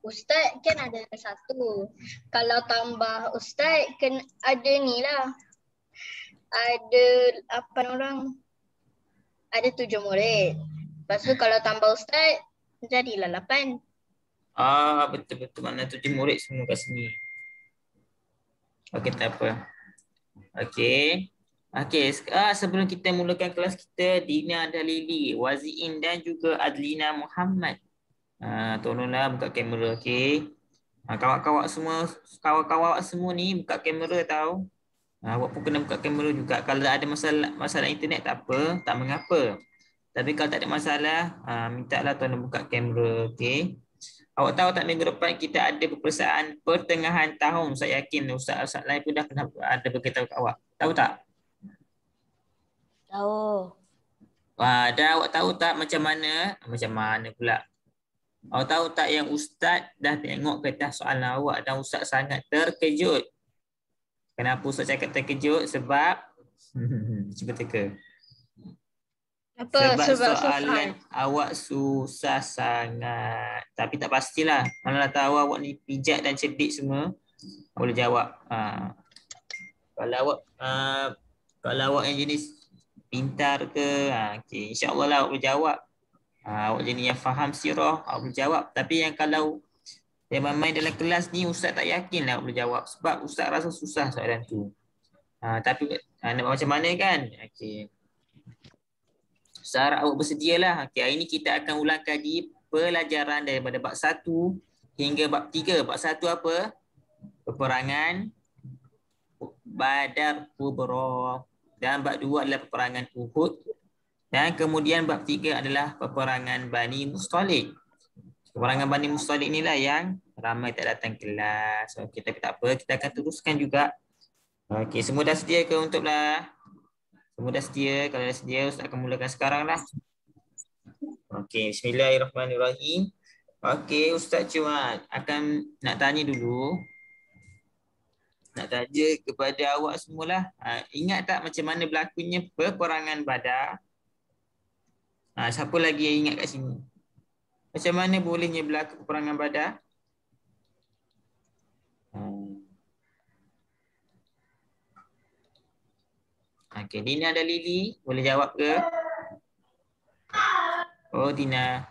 ustaz kan ada satu. Kalau tambah ustaz kan ada ni lah. Ada apa orang? Ada 7 murid. Lepas tu kalau tambah ustaz jadilah 8. Betul-betul, mana 7 murid semua kat sini. Okey, tak apa. Okey. Okey, sebelum kita mulakan kelas kita, Dina dan Lily, Waziin dan juga Adlina Muhammad. Tolonglah buka kamera, okey. Kawan-kawan semua ni buka kamera tau. Awak pun kena buka kamera juga. Kalau ada masalah internet tak apa, tak mengapa. Tapi kalau tak ada masalah, mintalah tuan buka kamera, okey. Awak tahu tak minggu depan kita ada peperiksaan pertengahan tahun. Saya yakin ustaz-ustaz lain pun dah pernah ada beritahu kat awak. Tahu tak? Tahu. Dan awak tahu tak macam mana pula? Awak tahu tak yang ustaz dah tengok kertas soalan awak dan ustaz sangat terkejut. Kenapa ustaz cakap terkejut? Sebab cuba teka. Sebab soalan awak susah sangat. Tapi tak pastilah. Mana dah tahu awak ni pijak dan cerdik semua, boleh jawab. Kalau awak yang jenis pintar ke, okay, insya-Allah lah awak boleh jawab. Awak jenis yang faham sirah, awak boleh jawab. Tapi yang kalau yang main dalam kelas ni, ustaz tak yakin lah awak boleh jawab. Sebab ustaz rasa susah soalan tu. Tapi nak macam mana kan? Okay. Seharap awak bersedialah. Okay, hari ini kita akan ulang kaji pelajaran daripada bab 1 hingga bab 3. Bab 1 apa? Peperangan Badar Kubra. Dan bab 2 adalah peperangan Uhud. Dan kemudian bab 3 adalah peperangan Bani Mustalik. Peperangan Bani Mustalik inilah yang ramai tak datang kelas. Okey, tapi tak apa, kita akan teruskan juga. Okey, semua dah sedia ke untuklah? Semua dah sedia? Kalau dah sedia, Ustaz akan mulakan sekarang lah. Okey, bismillahirrahmanirrahim. Okey, Ustaz cuma akan nak tanya dulu. Nak tanya kepada awak semualah. Ingat tak macam mana berlakunya peperangan Badar? Siapa lagi yang ingat kat sini? Macam mana bolehnya berlaku peperangan Badar? Okey, Dina dan Lily boleh jawab ke? Oh, Dina.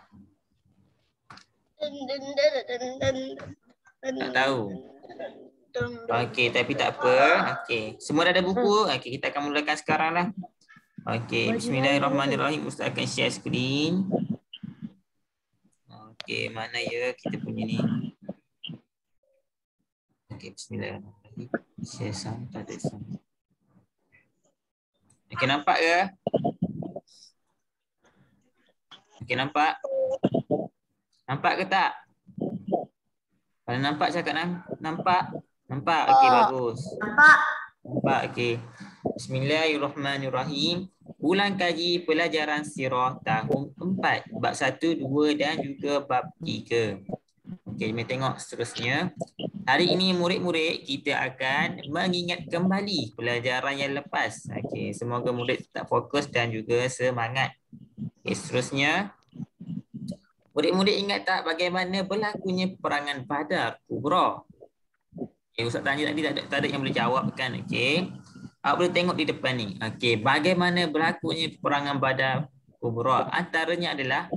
Tak tahu. Okey, tapi tak apa. Okey, semua dah ada buku. Okey, kita akan mulakan sekarang lah. Okey, bismillahirrahmanirrahim. Ustaz akan share screen. Okey, mana ya kita punya ni? Okey, bismillahirrahmanirrahim. Share sound, tak ada sound. Okey, nampak ke? Okey, nampak? Nampak ke tak? Kalau nampak cakap nampak? Nampak? Okey, bagus. Nampak, okey. Bismillahirrahmanirrahim. Ulang kaji pelajaran sirah tahun 4. Bab 1, 2 dan juga bab 3. Okey, jom tengok seterusnya. Hari ini murid-murid kita akan mengingat kembali pelajaran yang lepas. Okey, semoga murid tetap fokus dan juga semangat. Okey, seterusnya. Murid-murid ingat tak bagaimana berlakunya peperangan Badar Kubra? Okay, Ustaz tanya tadi tak ada yang boleh jawab kan? Okey. Awak boleh tengok di depan ni. Okey, bagaimana berlakunya peperangan Badar Kubra? Antaranya adalah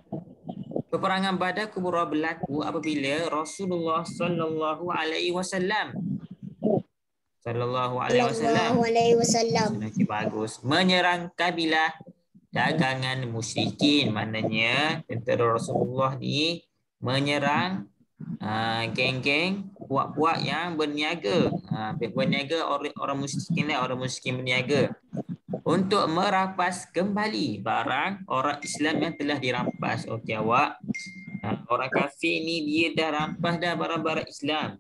peperangan Badar Kubra berlaku apabila Rasulullah sallallahu alaihi wasallam okey, bagus, menyerang kabilah dagangan musyrikin. Maknanya tentera Rasulullah ni menyerang geng-geng puak-puak yang berniaga. Orang musyrikin berniaga untuk merampas kembali barang orang Islam yang telah dirampas. Okey awak. Orang kafir ni dia dah rampas dah barang-barang Islam.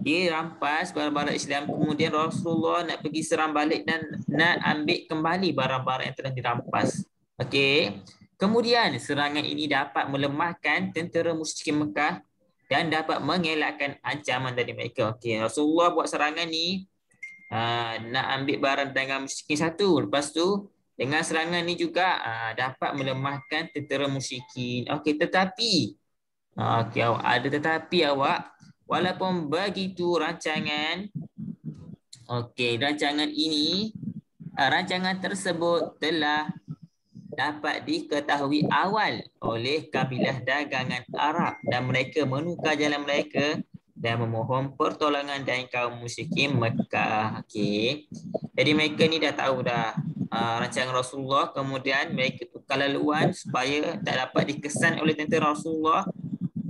Dia rampas barang-barang Islam, kemudian Rasulullah nak pergi serang balik dan nak ambil kembali barang-barang yang telah dirampas. Okey. Kemudian serangan ini dapat melemahkan tentera musyrikin Mekah dan dapat mengelakkan ancaman dari mereka. Okey, Rasulullah buat serangan ni nak ambil barang dagangan musyrikin satu. Lepas tu dengan serangan ni juga dapat melemahkan tentera musyrikin. Okey, tetapi Okey, awak ada tetapi awak walaupun begitu rancangan rancangan tersebut telah dapat diketahui awal oleh kabilah dagangan Arab dan mereka menukar jalan mereka dan memohon pertolongan dari kaum musyrikin Mekah. Okey. Jadi mereka ni dah tahu dah rancangan Rasulullah, kemudian mereka tukar laluan supaya tak dapat dikesan oleh tentera Rasulullah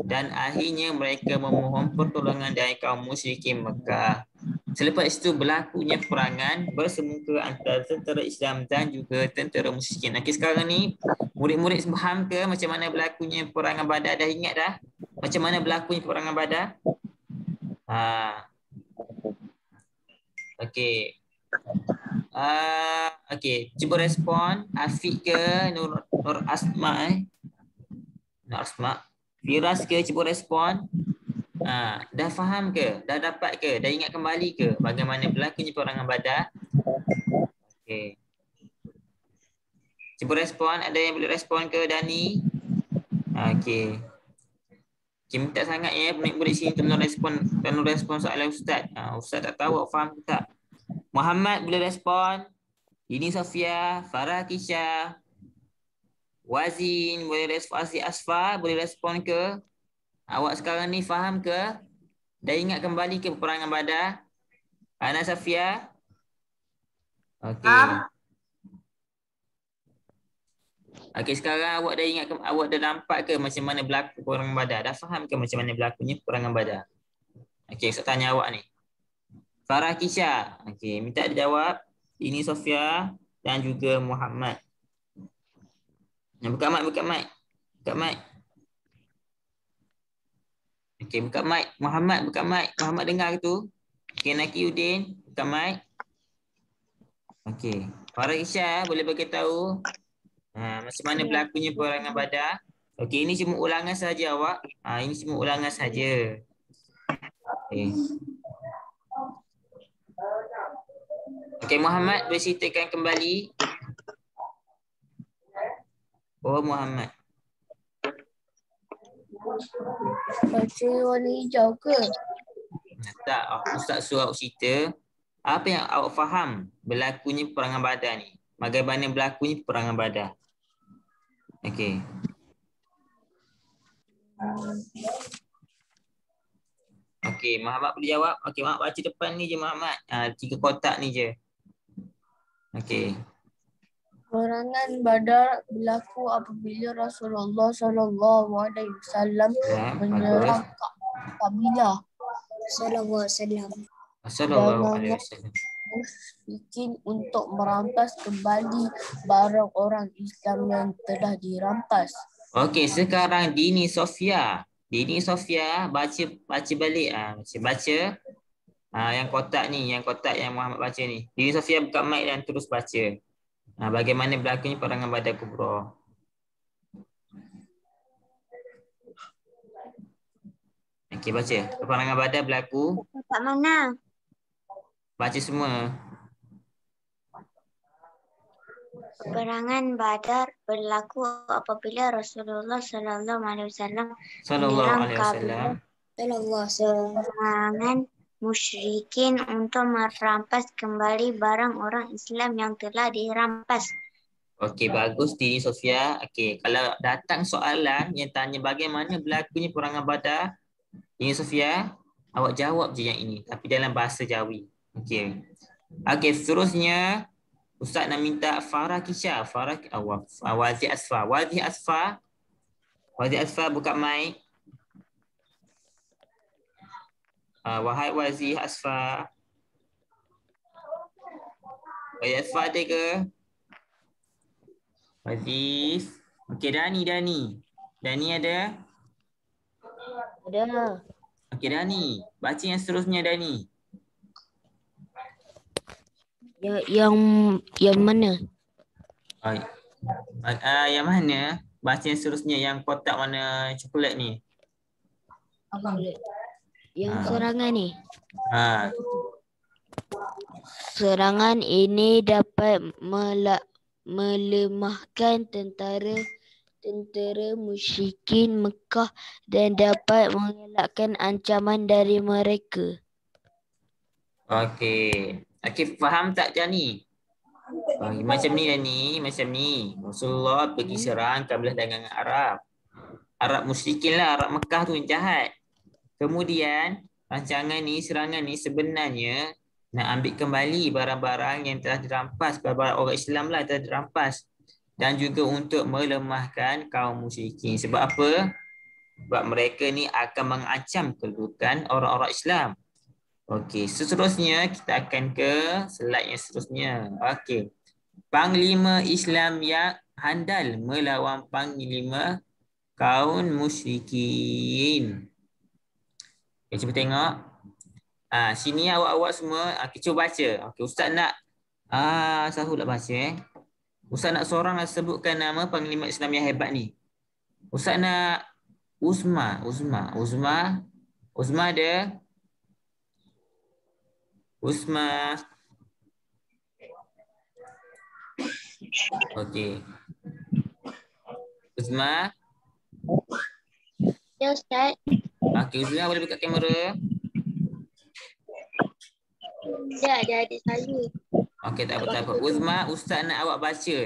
dan akhirnya mereka memohon pertolongan dari kaum musyrikin Mekah. Selepas itu berlakunya perangan bersemuka antara tentera Islam dan juga tentera musyrikin. Okey, sekarang ni murid-murid faham ke macam mana berlakunya perangan Badar? Dah ingat dah macam mana berlakunya perangan Badar? Okey. Okey, cuba respon. Afiq ke Nur Asma Nur Asma. Firas ke, cuba respon. Dah faham ke? Dah dapat ke? Dah ingat kembali ke bagaimana berlakunya perangan Badar? Okey. Cuba respon. Ada yang boleh respon ke, Dani? Okey. Okay, minta sangat ya murid-murid sini tolong respon soalan Ustaz. Ustaz tak tahu awak faham ke tak? Muhammad boleh respon. Ini Sofia, Farah Kisha, Wazin boleh respon, Asfa boleh respon ke? Awak sekarang ni faham ke? Dah ingat kembali ke peperangan Badar? Ana Safia? Okey. Okey, sekarang awak dah ingat ke, awak dah nampak ke macam mana berlaku peperangan Badar? Dah faham ke macam mana berlakunya peperangan Badar? Okey, saya tanya awak ni. Farah Kisha. Okey, minta dijawab. Ini Sofia dan juga Muhammad. Buka mic, buka mic. Buka mic. Okey, buka mic. Muhammad, buka mic. Muhammad dengar ke tu? Okey, Naki Udin, buka mic. Okey. Farah Kisha boleh bagi tahu macam mana berlakunya peperangan Badar? Okey, ini cuma ulangan saja awak. Ini cuma ulangan saja. Okey. Okey, Muhammad boleh ceritakan kembali. Oh, Muhammad. Baca warna hijau ke? Tak, Ustaz suruh awak cerita apa yang awak faham berlakunya peperangan Badar ni. Bagaimana berlakunya peperangan Badar. Okey. Okey, Muhammad boleh jawab? Okey, Muhammad baca depan ni je Muhammad. 3 kotak ni je. Okey. Perangan Badar berlaku apabila Rasulullah SAW menyerang kabilah Sallallahu alaihi wasallam. musyrikin untuk merampas kembali barang orang Islam yang telah dirampas. Okey, sekarang Dini Sofia. Dini Sofia baca balik baca yang kotak ni, yang kotak yang Muhammad baca ni. Dini Sofia buka mic dan terus baca. Bagaimana berlakunya perangan Badar Kubra. Okey, baca. Peperangan Badar berlaku. Kat mana? Baca semua. Peperangan Badar berlaku apabila Rasulullah SAW Sallallahu menyerang alaihi kabilah wasallam. serangan musyrikin untuk merampas kembali barang orang Islam yang telah dirampas. Okey, bagus Dini Sofia. Okey, kalau datang soalan yang tanya bagaimana berlakunya peperangan Badar, Dini Sofia, awak jawab je yang ini tapi dalam bahasa Jawi. Okey. Okey, seterusnya Ustaz nak minta Farah Kisha, Wazi Asfa. Wazi Asfa buka mic. Wahai Wazi Asfa. Wazi Asfa ada ke? Wazi. Okey, Dani ada? Ada. Okey, Dani. Baca yang seterusnya, Dani. Yang mana? Yang mana? Baca yang seterusnya yang kotak warna coklat ni. Yang serangan ni. Serangan ini dapat melemahkan tentara tentera musyrikin Mekah dan dapat mengelakkan ancaman dari mereka. Okey. Okey, faham tak Jani? Macam ni Jani, macam ni. Rasulullah pergi serang kabilah dagangan Arab. Arab musyrikin lah, Arab Mekah tu yang jahat. Kemudian serangan ni sebenarnya nak ambil kembali barang-barang yang telah dirampas, barang-barang orang Islam lah telah dirampas. Dan juga untuk melemahkan kaum musyrikin. Sebab apa? Sebab mereka ni akan mengancam kedudukan orang-orang Islam. Okey, seterusnya kita akan ke slide yang seterusnya. Okey. Panglima Islam yang handal melawan panglima kaum musyrikin. Okay, cuba tengok. Sini awak-awak semua, cuba baca. Okey, Ustaz nak Sahul nak baca Ustaz nak seorang sebutkan nama panglima Islam yang hebat ni. Ustaz nak Uzma ada. Uzma. Okey. Uzma. Ya Ustaz. Okey, Uzma boleh buka kamera. Ya, ada adik saya. Okey, tak apa. Uzma, Ustaz nak awak baca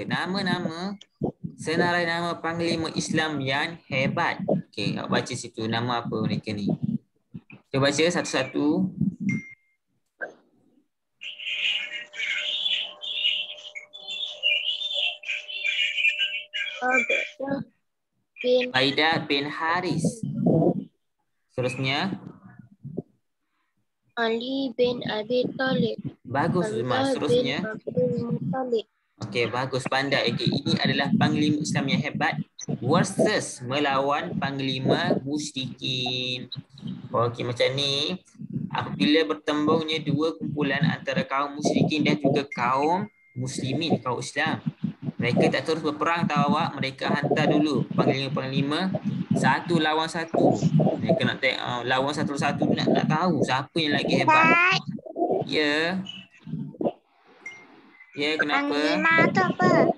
senarai nama panglima Islam yang hebat. Okey, awak baca situ nama apa mereka ni. Cuba baca satu-satu. Baidah bin Haris. Seterusnya Ali bin Abi Talib. bagus Uzma. Seterusnya okey, bagus, pandai. Okey, ini adalah panglima Islam yang hebat versus melawan panglima musyrikin. Okey, macam ni. Apabila bertembungnya dua kumpulan antara kaum musyrikin dan juga kaum muslimin, kaum Islam. Mereka tak terus berperang tahu awak. Mereka hantar dulu panglima-panglima satu lawan satu. Mereka nak tengok lawan satu-satu, nak tahu siapa yang lagi hebat. Ya. Ya, kenapa? Panglima tu apa?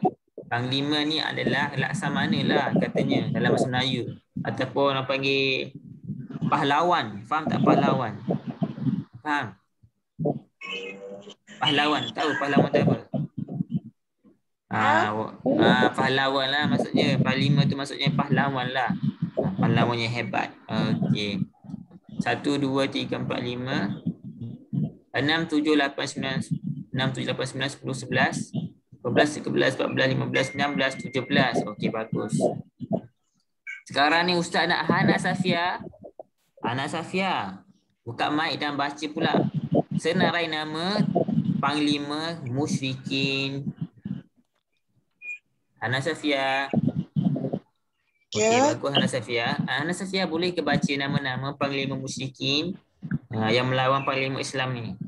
Panglima ni adalah laksamana lah katanya dalam bahasa Melayu. Ataupun orang panggil pahlawan. Faham tak pahlawan? Faham? Pahlawan. Tahu pahlawan tu apa? Pahlawan lah maksudnya. Panglima tu maksudnya pahlawan lah. Pahlawan yang hebat. Okey. 1, 2, 3, 4, 5 6, 7, 8, 9 6, 7, 8, 9, 10, 11 12, 13, 14, 15, 16, 17. Okey, bagus. Sekarang ni Ustaz nak Hana Safia. Buka mic dan baca pula senarai nama panglima musyrikin. Hana Safia. Okey, bagus Hana Safia. Hana Safia boleh ke baca nama-nama panglima musyrikin yang melawan panglima Islam ni?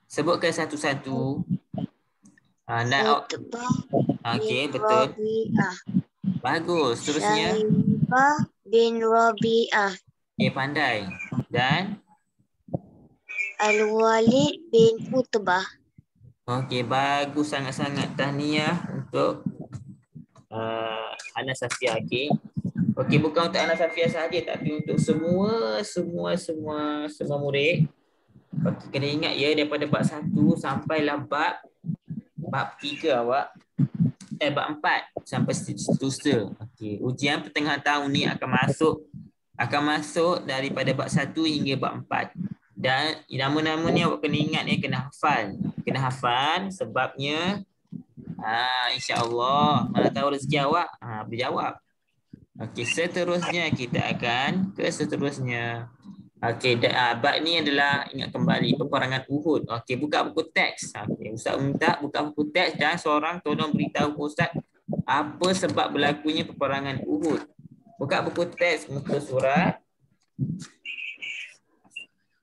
Sebutkan satu-satu. Okey, betul. Bagus. Seterusnya Syaibah bin Rabi'ah. Okey, pandai. Dan Al-Walid bin Utbah. okey, bagus sangat-sangat. Tahniah untuk Ana Safia. Okey, bukan untuk Ana Safia sahaja, tapi untuk semua murid. Okey, kena ingat ya, daripada bab 1 sampailah bab 3 awak. Bab 4 sampai seterusnya. Okey, ujian pertengahan tahun ni akan masuk daripada bab 1 hingga bab 4. Dan nama-nama ni awak kena ingat ya, kena hafal sebabnya insya-Allah mana tahu rezeki awak boleh jawab. Okey, seterusnya kita akan ke seterusnya. Okey, bab ni adalah ingat kembali peperangan Uhud. Okey, buka buku teks. Okey, Ustaz minta buka buku teks dan seorang tolong beritahu Ustaz apa sebab berlakunya peperangan Uhud. Buka buku teks muka surat.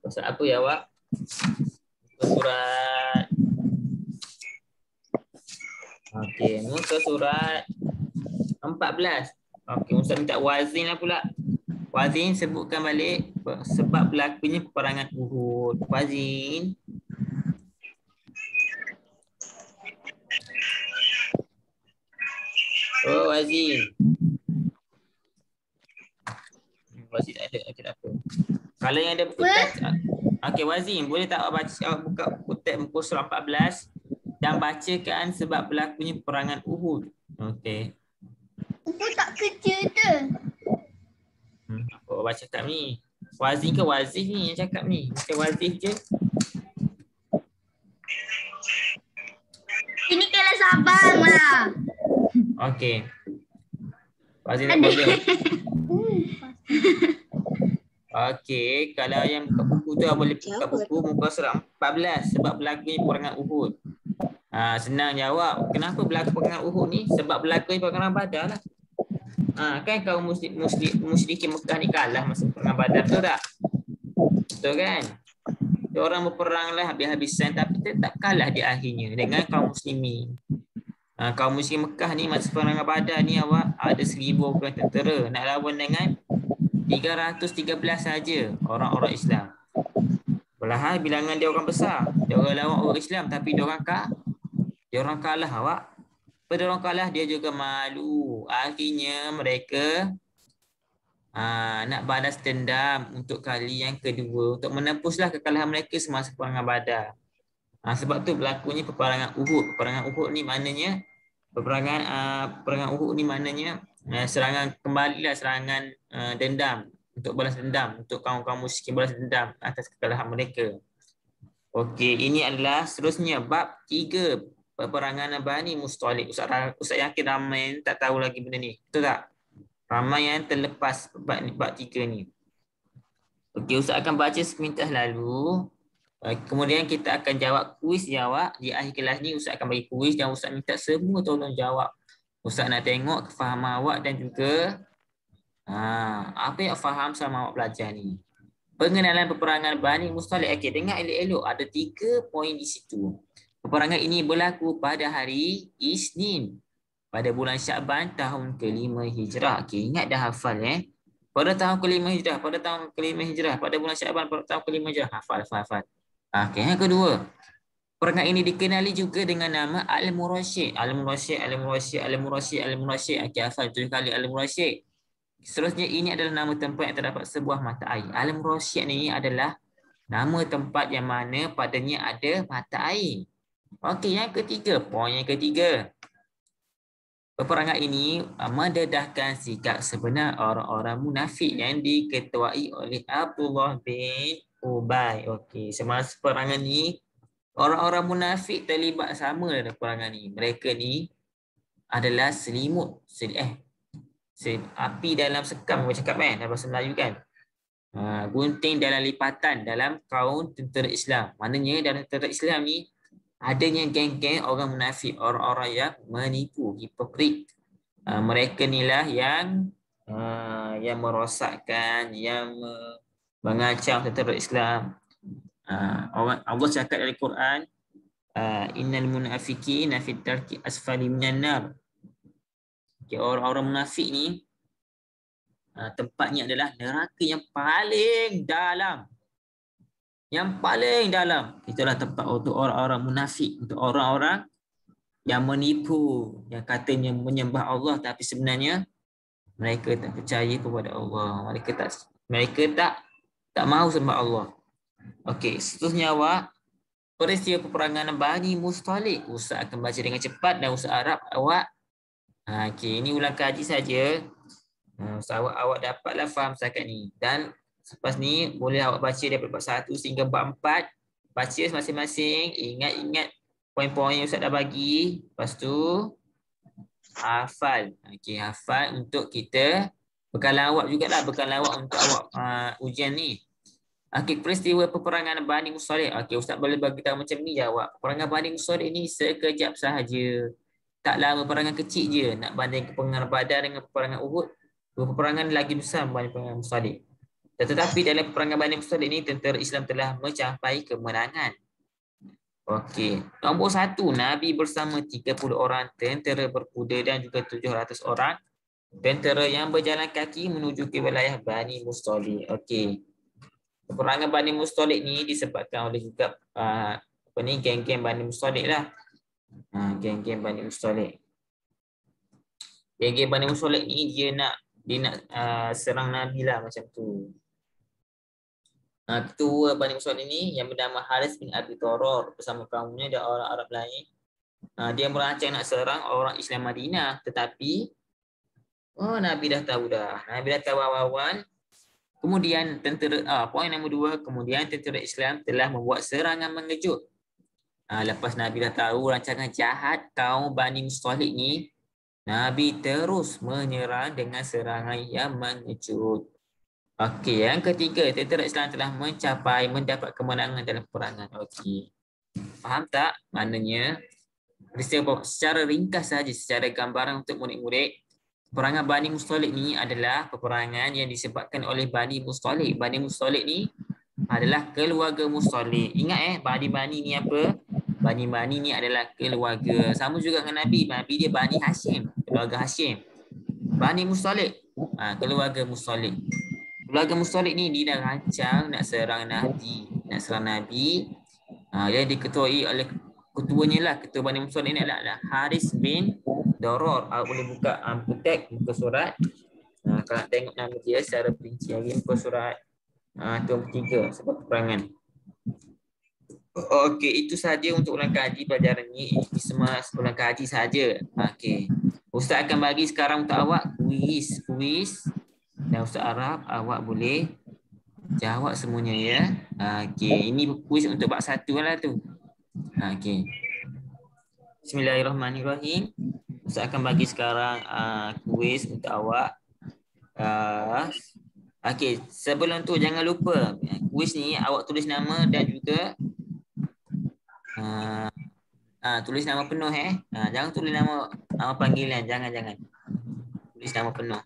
Ustaz apa ya awak? Muka surat. Okey, muka surat 14. Okey, Ustaz minta wazin lah pula. Wazin, sebutkan balik sebab berlakunya peperangan Uhud. Wazin. Oh, Wazin. Wazir tak ada. Okey, tak apa. Kalau yang ada buku teks, okey Wazim, boleh tak awak baca, awak buka buku teks muka surah 14 dan bacakan sebab berlakunya peperangan Uhud. Okey. Buku tak kerja tu. Apa awak baca kat ni? Wazim ke Wazif ni yang cakap ni? Macam Wazif je. Ini kelas abang lah. Okey. Wazim tak problem. Okey, kalau yang buka buku tu boleh buka buku muka surah 14 sebab berlakunya peperangan Uhud. Senang jawab. Kenapa berlaku peperangan Uhud ni? Sebab berlakunya peperangan Badar lah. Kan kaum musyrikin Mekah ni kalah masa peperangan Badar, betul tak? Betul kan? Diorang berperang lah habis-habisan tapi tetap kalah di akhirnya dengan kaum muslimin. Kaum muslim Mekah ni masa peperangan Badar ni awak ada 1,000 orang tentera nak lawan dengan 313 saja orang-orang Islam. Padahal bilangan dia orang besar. Dia orang lawan orang Islam tapi dia orang kalah awak. Pada orang kalah dia juga malu. Akhirnya mereka nak balas dendam untuk kali yang kedua untuk menepuslah kekalahan mereka semasa peperangan Badar. Sebab tu berlakunya peperangan Uhud. Peperangan Uhud ni maknanya peperangan Uhud ni maknanya serangan kembalilah serangan dendam untuk balas dendam untuk kaum-kaum musyrikin balas dendam atas kekalahan mereka. Okey, ini adalah seterusnya bab 3 peperangan Bani Mustalik. Ustaz yakin ramai tak tahu lagi benda ni. Betul tak? Ramai yang terlepas bab 3 ni. Okey, Ustaz akan baca sepintas lalu. Kemudian kita akan jawab kuis ya awak. Di akhir kelas ni Ustaz akan bagi kuis dan Ustaz minta semua tolong jawab. Ustaz nak tengok kefahaman awak dan juga apa yang faham selama awak belajar ni. Pengenalan peperangan Bani Mustalik. Okey, dengar elok-elok. Ada 3 poin di situ. Peperangan ini berlaku pada hari Isnin pada bulan Syakban tahun ke-5 Hijrah. Okey, ingat dah hafal Pada tahun ke-5 Hijrah, pada tahun ke-5 Hijrah, pada bulan Syakban pada tahun ke-5 Hijrah. Hafal. Okey, yang kedua. Peperangan ini dikenali juga dengan nama Al-Murasyid. Al-Murasyid. Okey, hafal 7 kali Al-Murasyid. Seterusnya ini adalah nama tempat yang terdapat sebuah mata air. Al-Murasyid ni adalah nama tempat yang mana padanya ada mata air. Okey, yang ketiga. Poin yang ketiga. Peperangan ini mendedahkan sikap sebenar orang-orang munafik yang diketuai oleh Abdullah bin Ubay. Okey, semasa peperangan ni orang-orang munafik terlibat sama dalam peperangan ni. Mereka ni adalah selimut, api dalam sekam, orang cakap dalam bahasa Melayu kan. Gunting dalam lipatan dalam kaum tentera Islam. Maknanya dalam tentera Islam ni adanya geng-geng orang munafik, orang-orang yang menipu, hipokrit. Mereka inilah yang merosakkan, yang mengacau tentera Islam. Allah cakap dalam Quran, innal munafiqina fi darki asfali minan nar. Orang-orang munafik ni tempatnya adalah neraka yang paling dalam. Yang paling dalam. Itulah tempat untuk orang-orang munafik, untuk orang-orang yang menipu, yang katanya menyembah Allah tapi sebenarnya mereka tak percaya kepada Allah. Mereka tak mahu sembah Allah. Okey, seterusnya awak, peristiwa peperangan Bani Mustalik. Ustaz akan baca dengan cepat dan Ustaz harap awak okey, ini ulang kaji saja. Awak dapatlah faham setakat ni. Dan selepas ni boleh awak baca daripada bab 1 sehingga bab 4. Baca masing-masing, ingat-ingat poin-poin yang Ustaz dah bagi. Lepas tu hafal. Okey, hafal untuk kita bekalan awak jugalah, bekalan awak untuk awak ujian ni. Okey, peristiwa peperangan Bani Mustalik. Okey, Ustaz boleh bagi tahu macam ni jawab. Peperangan Bani Mustalik ni sekejap sahaja. Tak lama, peperangan kecil je. Nak banding peperangan Badar dengan peperangan Uhud, peperangan lagi besar berbanding peperangan Mustalik. Tetapi dalam peperangan Bani Mustalik ni tentera Islam telah mencapai kemenangan. Okey, nombor 1, Nabi bersama 30 orang tentera berkuda dan juga 700 orang tentera yang berjalan kaki menuju ke wilayah Bani Mustalik. Okey. Peperangan Bani Mustalik ni disebabkan oleh juga geng-geng Bani Mustalik lah. Geng-geng Bani Mustalik. Geng-geng Bani Mustalik ni dia nak dia nak serang Nabi lah macam tu. Ketua Bani Mustalik ni yang bernama Haris bin Abi Tharor bersama kaumnya dan orang Arab lain. Dia merancang nak serang orang Islam Madinah, tetapi Nabi dah tahu dah. Nabi dah tahu awal-awal. Kemudian poin nombor 2, kemudian tentera Islam telah membuat serangan mengejut. Lepas Nabi dah tahu rancangan jahat kaum Bani Mustalik ni, Nabi terus menyerang dengan serangan yang mengejut. Okey, yang ketiga, tentera Islam telah mendapat kemenangan dalam peperangan. Okey. Faham tak? Maknanya secara ringkas saja, secara gambaran untuk murid-murid, peperangan Bani Mustalik ni adalah peperangan yang disebabkan oleh Bani Mustalik. Bani Mustalik ni adalah keluarga Mustalik. Ingat Bani ni apa? Bani ni adalah keluarga. Sama juga dengan Nabi. Nabi dia Bani Hashim, keluarga Hashim. Bani Mustalik, keluarga Mustalik. Keluarga Mustalik ni dia dah rancang nak serang Nabi. Yang diketuai oleh ketuanya lah, ketua Bani Mustalik ni adalah Haris bin Doror. Boleh buka teks muka surat. Kalau tengok nama dia secara perinci lagi, muka surat 23 sebab peperangan. Okey, itu saja untuk ulang kaji pelajaran ni. Ini semua ulang kaji saja. Okey. Ustaz akan bagi sekarang untuk awak kuis. Dan Ustaz Arab, awak boleh jawab semuanya ya. Okey, ini kuis untuk bab 1 lah tu. Okey. Bismillahirrahmanirrahim. Ustaz akan bagi sekarang kuis untuk awak. Okey, sebelum tu jangan lupa kuis ni awak tulis nama dan juga tulis nama penuh jangan tulis nama panggilan, jangan. Tulis nama penuh.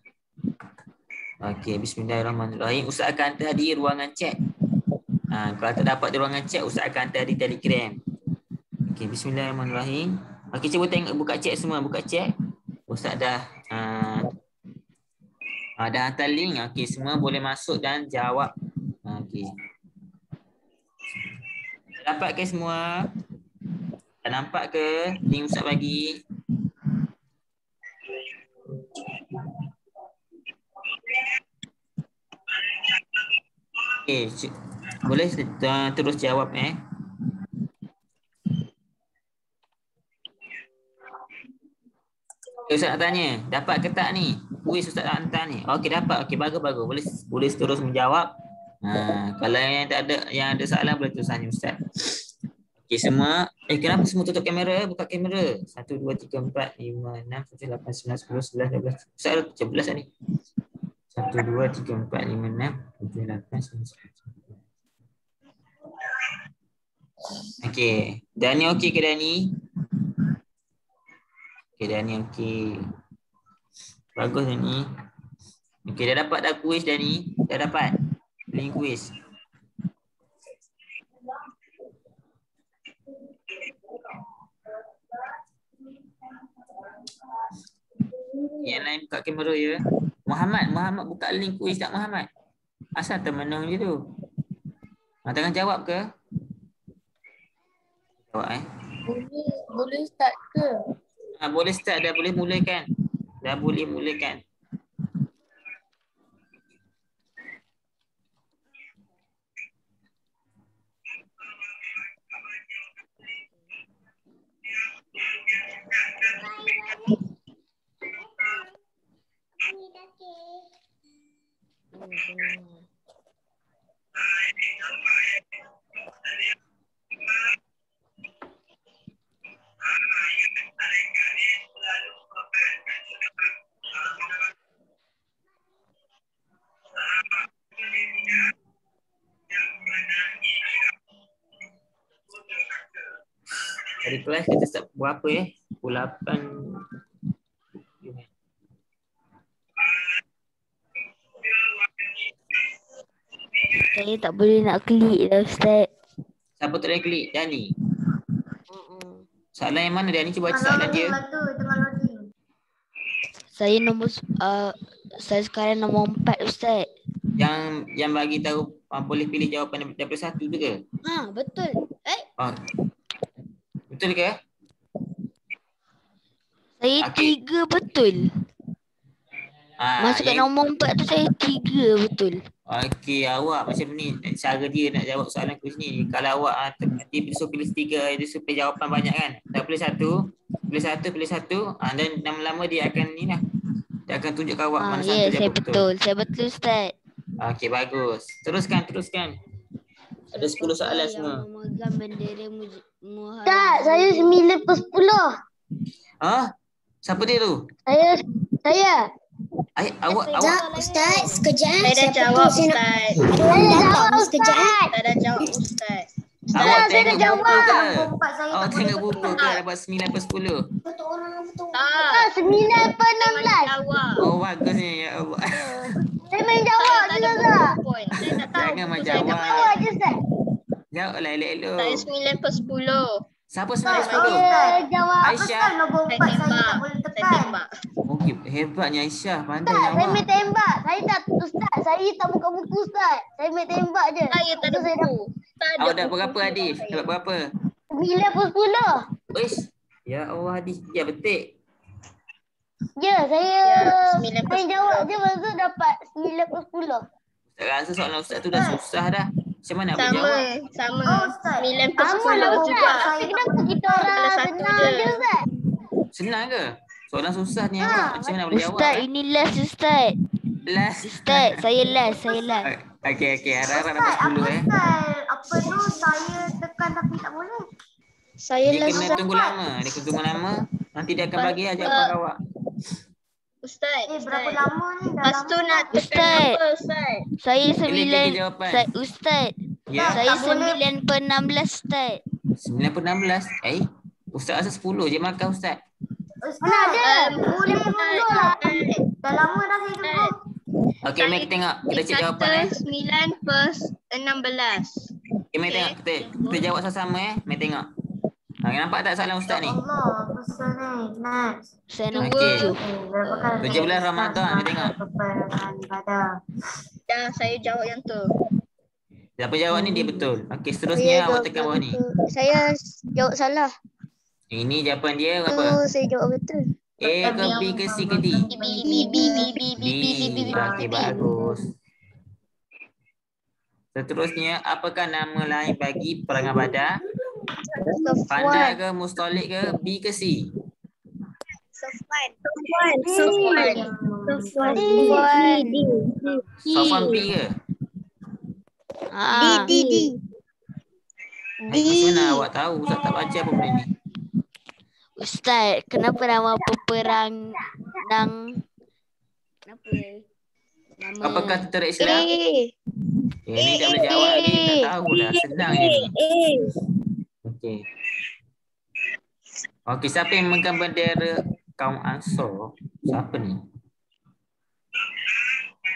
Okey, bismillahirrahmanirrahim. Ustaz akan hantar di ruangan chat. Kalau tak dapat di ruangan chat, Ustaz akan hantar di Telegram. Okey, bismillahirrahmanirrahim. Okey, cuba tengok, buka chat semua, buka chat. Ustaz dah hantar link. Okey, semua boleh masuk dan jawab. Okey. Dapat ke semua? Dah nampak ke link Ustaz bagi? Okey, boleh terus jawab Ustaz nak tanya, dapat ke tak ni? Kuis Ustaz nak hantar ni. Okey, dapat. Okey, bagus. Boleh terus menjawab. Kalau yang ada soalan boleh terus tanya Ustaz. Okey, semua. Kenapa semua tutup kamera? Buka kamera. 1, 2, 3, 4, 5, 6, 7, 8, 9, 10, 11, 12. Ustaz ada 17 ni. 1, 2, 3, 4, 5, 6, 7, 8, 9, 10. Okey. Dani okey ke Dani? Okey, Dani okey. Bagus Dani. Okey, dah dapat dah kuis Dani? Dah dapat? Link kuis. Yang lain buka kamera ya. Muhammad buka link kuis tak Muhammad? Asal termenung je tu. Takkan jawab ke? Jawab Boleh start ke? Boleh start, dah boleh mulakan. Dari kelas kita start berapa Pukul 8. Saya tak boleh nak klik dah Ustaz. Siapa tak boleh klik? Dani. Soalan yang mana Dani? Cuba baca soalan dia. Saya sekarang nombor 4 Ustaz. Yang bagi tahu boleh pilih jawapan daripada 1 tu ke? Betul. Betul ke? Saya 3 betul. Masuk kat nombor 4 tu saya 3 betul. Okey, awak macam ni cara dia nak jawab soalan kuis ni. Kalau awak dia suruh pilih 3, dia suruh pilih jawapan banyak kan. Tak pilih satu. Dan lama-lama dia akan ni lah. Dia akan tunjuk awak mana satu Ya, saya jawab betul. Saya betul Ustaz. Okey, bagus. Teruskan. Ada 10 soalan semua. Yang memegang bendera Ustaz, saya 9/10. Siapa dia tu? Saya. Awak Ustaz, sekejap. Saya dah jawab Ustaz. Saya jawab Ustaz. Saya dah jawab Ustaz. Awak saya tengok dah buku ke? Saya Awak tengok buku ke dapat 9/10? Tak. 9/16. Jawab. Oh, bagus ni. Ya Allah. Saya main jawab je Ustaz. Point. Saya tak tahu. Jangan main Saya jawab. Jawab je Ustaz. Jawablah elok-elok. Saya 9/10. Siapa 9/10? Saya jawab. Aisyah. Saya tembak. Okey, hebatnya Aisyah. Pandai Ustaz, saya jawab. main tembak. Saya tak buka buku Ustaz. Saya main tembak je. Saya tak ada buku. Tak ada Awak dapat buku. berapa Hadif? Dapat berapa? 9/10. Uish. Ya Allah Hadif. Ya betik. Ya, saya Ya, 9/10. main jawab je masuk dapat 9/10. Saya rasa soalan Ustaz tu dah susah dah. Macam mana nak boleh jawab? Sama. Ustaz. 9/10 juga. Tapi kenapa kita orang Satu senang je. je Ustaz? Senang ke? Soalan susah ni awak. Macam mana nak boleh jawab? Ustaz, ini last Ustaz. Last. Ustaz, saya last. Okey. Harap-harap dapat 10 Apa tu saya tekan tapi tak boleh. Saya Dia kena tunggu lama. Nanti dia akan bagi jawapan awak. Ustaz. Berapa lama ni? Lepas tu nak Ustaz. tekan apa Ustaz? Saya Pilih 9. tiga jawapan. Ustaz, Ya. saya 9/16 Ustaz. 9/16. Ustaz rasa 10 je markah Ustaz. Mana ada? Boleh dulu lah. Dah lama dah saya tunggu. Okey, mari kita tengok. Kita cek jawapan 9/16. Okay, mari tengok. Kita jawab sama-sama Mari tengok. Nampak tak soalan Ustaz ni? Allah, besar ni. Next. Saya nombor Okey. 7. Berapa kali? 17 Ramadan, mari tengok. Ibadah. Dah saya jawab yang tu. Siapa jawab ni dia betul. Okey, seterusnya awak tekan bawah ni. Saya jawab salah. Ini jawapan dia apa? Saya jawab betul. A ke B ke C ke D? B. Okey, bagus. Seterusnya, apakah nama lain bagi perangai badan? Pandai ke, mustalik ke, B ke C? Sofan B ke? Macam mana awak tahu? Ustaz tak baca apa benda ni? Ustaz, kenapa nama peperang kenapa? Nama Apakah tentera Islam? Ni tak boleh jawab lagi. Tak tahulah. Senang je ni. Okey. Okey, siapa yang memegang bendera kaum Ansar? Siapa ni?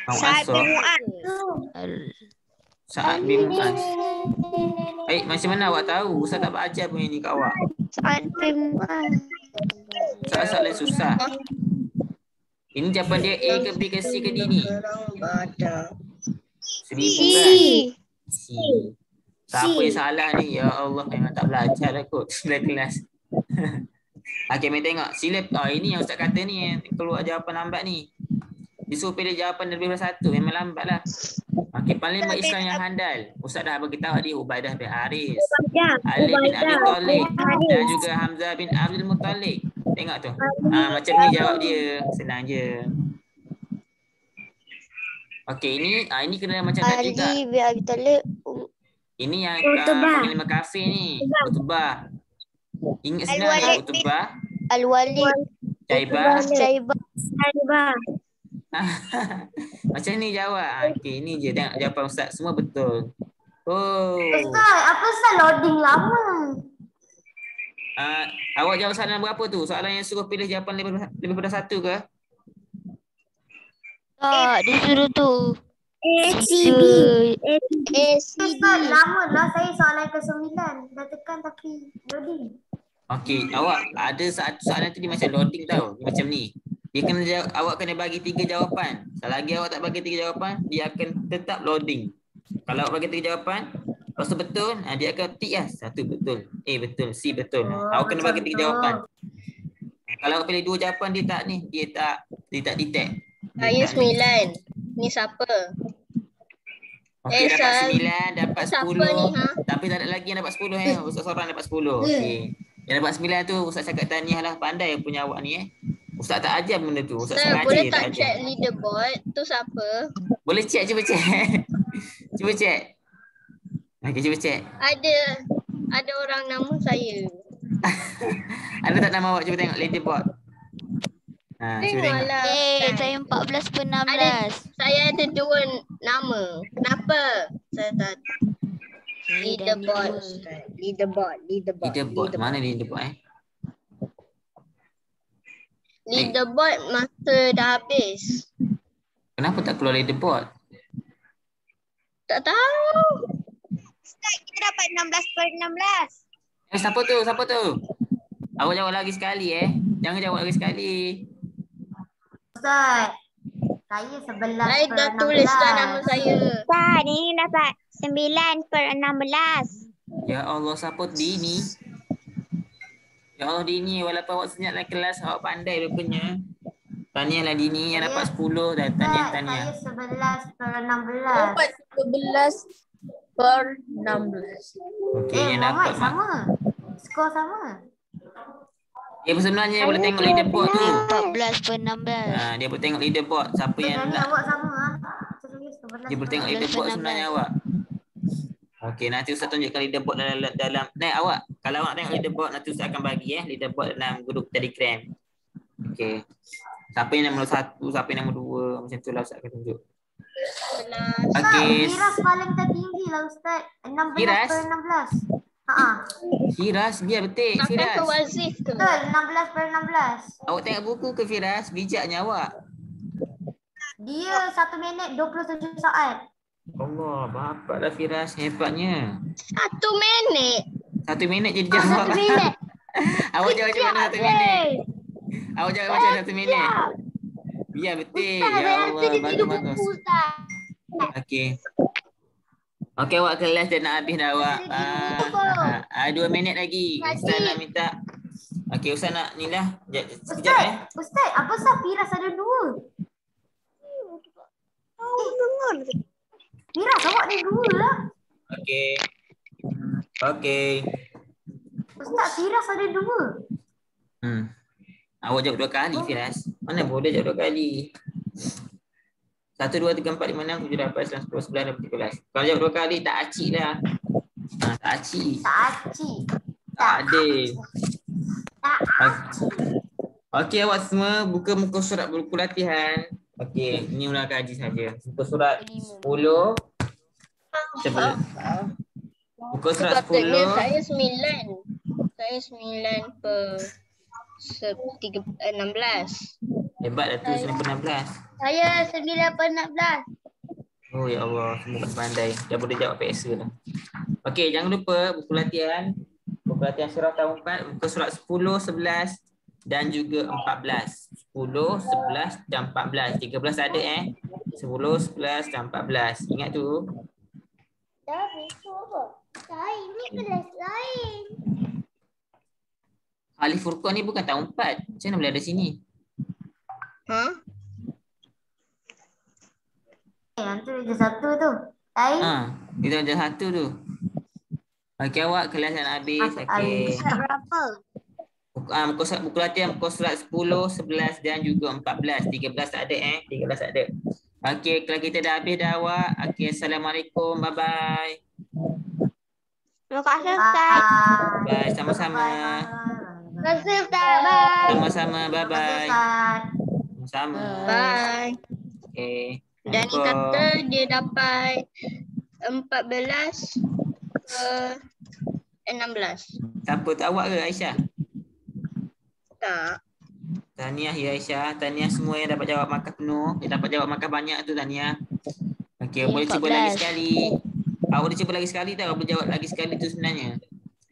Kaum Ansar. Sa'ad bin Mu'az. Macam mana awak tahu? Ustaz tak baca apa ni kat awak. Sa'ad bin Mu'az. Soalan susah. Ini jawapan dia A ke B ke C ke D ni? Seribu kan? C. Siapa yang salah ni? Ya Allah, memang tak belajar lah kot. Dalam kelas. Okey, mari tengok. Silap. Ini yang Ustaz kata ni. Keluar jawapan lambat ni. Disuruh pilih jawapan lebih daripada satu. Memang lambat lah. Okey, panglima Islam yang handal. Ustaz dah beritahu tadi Ubaidah bin Haris, Ali bin Abi Thalib dan juga Hamzah bin Abdul Muttalib. Tengok tu. Macam ni jawab dia. Senang je. Okey, ini kena macam tadi juga. Ali bin Abi Thalib. Ini yang panglima kafir ni. Utbah. Ingat senang ya Utbah. Al-Walid. Syaibah. Syaibah. Macam ni jawab. Okey, ini je. Tengok jawapan Ustaz. Semua betul. Oh. Ustaz, apa Ustaz loading lama? Awak jawab soalan berapa tu? Soalan yang suruh pilih jawapan lebih daripada satu ke? Tak, dia suruh tu. Ustaz, lama lah saya soalan ke-9. Dah tekan tapi loading. Okey, awak ada satu soalan tu dia macam loading tau. Dia macam ni. Dia kena awak kena bagi 3 jawapan. Selagi awak tak bagi 3 jawapan, dia akan tetap loading. Kalau awak bagi 3 jawapan, lepas tu betul, dia akan tick lah. Satu betul, A betul, C betul. Awak kena bagi 3 jawapan. Kalau awak pilih 2 jawapan, dia tak detect. Saya 9. Ni siapa? Okey, dapat Sal. 9, dapat Siapa 10. ni, ha? Tapi tak ada lagi yang dapat 10 Ustaz seorang dapat 10. Okey. Yang dapat 9 tu Ustaz cakap tahniah lah, pandai punya awak ni Ustaz tak ajar benda tu. Ustaz Ustaz, sengaja boleh tak tak ajar. check leaderboard? Tu siapa? Boleh check, cuba check. Cuba check. Okey, cuba check. Ada orang nama saya. Ada tak nama awak? Cuba tengok leaderboard. Cuba tengok. Tengoklah. Ustaz. Saya 14 per 16. Saya ada 2 nama. Kenapa? Saya tak. Leaderboard. Ustaz. Leaderboard. Mana leaderboard Leaderboard masa dah habis. Kenapa tak keluar leaderboard? Tak tahu. Ustaz, kita dapat 16 per 16. Siapa tu? Siapa tu? Awak jawab lagi sekali Jangan jawab lagi sekali. Ustaz, saya 11 Saya per dah 16. tulis dah nama saya. Ustaz, ini dapat 9 per 16. Ya Allah, siapa Dini? Ya Allah Dini, walaupun awak senyap dalam kelas, awak pandai rupanya. Tahniahlah Dini yang dapat 10 dah. Tahniah. Saya 11 per 16. Dapat 11 per 16. Okey, yang dapat Muhammad sama. Skor sama. dia pun sebenarnya boleh tengok leaderboard tu. 14 per 16. Dia boleh tengok leaderboard. Siapa yang Jadi nak. awak sama ah. Serius 11. Dia boleh tengok leaderboard sebenarnya awak. Okey, nanti Ustaz tunjukkan leaderboard dalam awak. Kalau awak tengok leaderboard, nanti Ustaz akan bagi leaderboard dalam grup Telegram. Okey. Siapa yang nombor 1, siapa yang nombor 2, macam tu lah Ustaz akan tunjuk. Okey. Firas paling tertinggi lah Ustaz. 16 Firas? per 16. Firas, biar betul. Sampai Firas. ke Wazif ke? Betul, 16 per 16. Awak tengok buku ke Firas? Bijaknya awak. Dia 1 minit 27 saat. Allah, bapaklah Firas. Hebatnya. 1 minit. 1 minit je dia jawab. 1 minit. Awak jawab macam mana 1 minit? Awak jawab macam 1 minit? Biar betul. Ustaz, Ya saya rasa Allah, dia tidur bagus-bagus. buku Ustaz. Okey. Okey, awak kelas dah nak habis dah awak. 2 minit lagi. Ustaz nak minta. Okey, Ustaz nak ni lah. Sekejap Ustaz, apa sah Firas ada 2? Firas, awak ada 2 lah. Okey. Okey. Ustaz, Firas ada 2. Awak jawab 2 kali Firas. Mana boleh jawab 2 kali. 1, 2, 3, 4, 5, 6, 7, 8, 9, 10, 11, 12. Kalau jawab 2 kali tak acik dah. Tak acik. Tak acik. Tak adil. Tak Okey awak semua buka muka surat buku latihan. Okey, ini ulang kaji saja. Muka surat 10. Muka surat Sepatutnya 10. saya 9. Saya 9 per 16. Hebat dah tu 9/16. Saya 9 per 16. Oh ya Allah, semua pandai. Dah boleh jawab PSA dah. Okey, jangan lupa buku latihan. Buku latihan surah tahun 4, muka surat 10, 11 dan juga 14. 10, 11 dan 14. 13 ada 10, 11 dan 14. Ingat tu. Dah besok apa? Ini kelas lain. Alif Furqan ni bukan tahun 4. Macam mana boleh ada sini? Yang tu je satu tu. Lain. Kita ada satu tu. Okey awak kelas dah nak habis. Okey. Berapa? Buku latihan muka surat 10, 11 dan juga 14. 13 tak ada 13 tak ada. Okey, kelas kita dah habis dah awak. Okey, Assalamualaikum. Bye bye. Terima kasih Ustaz. Bye, sama-sama. Terima kasih Ustaz. Bye. Sama-sama. Bye bye. Ustaz. Sama. Bye. Okey. Dan ni kata dia dapat 14 ke 16. Siapa tu awak ke Aisyah? Tak. Tahniah ya Aisyah. Tahniah semua yang dapat jawab markah penuh. Yang dapat jawab markah banyak tu tahniah. Okey, boleh cuba lagi sekali. Awak boleh cuba lagi sekali tak? Awak boleh jawab lagi sekali tu sebenarnya.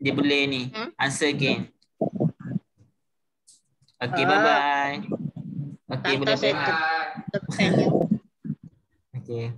Dia boleh ni. Answer again. Okey, bye-bye. Okey, boleh saya bye. tekan. Okey.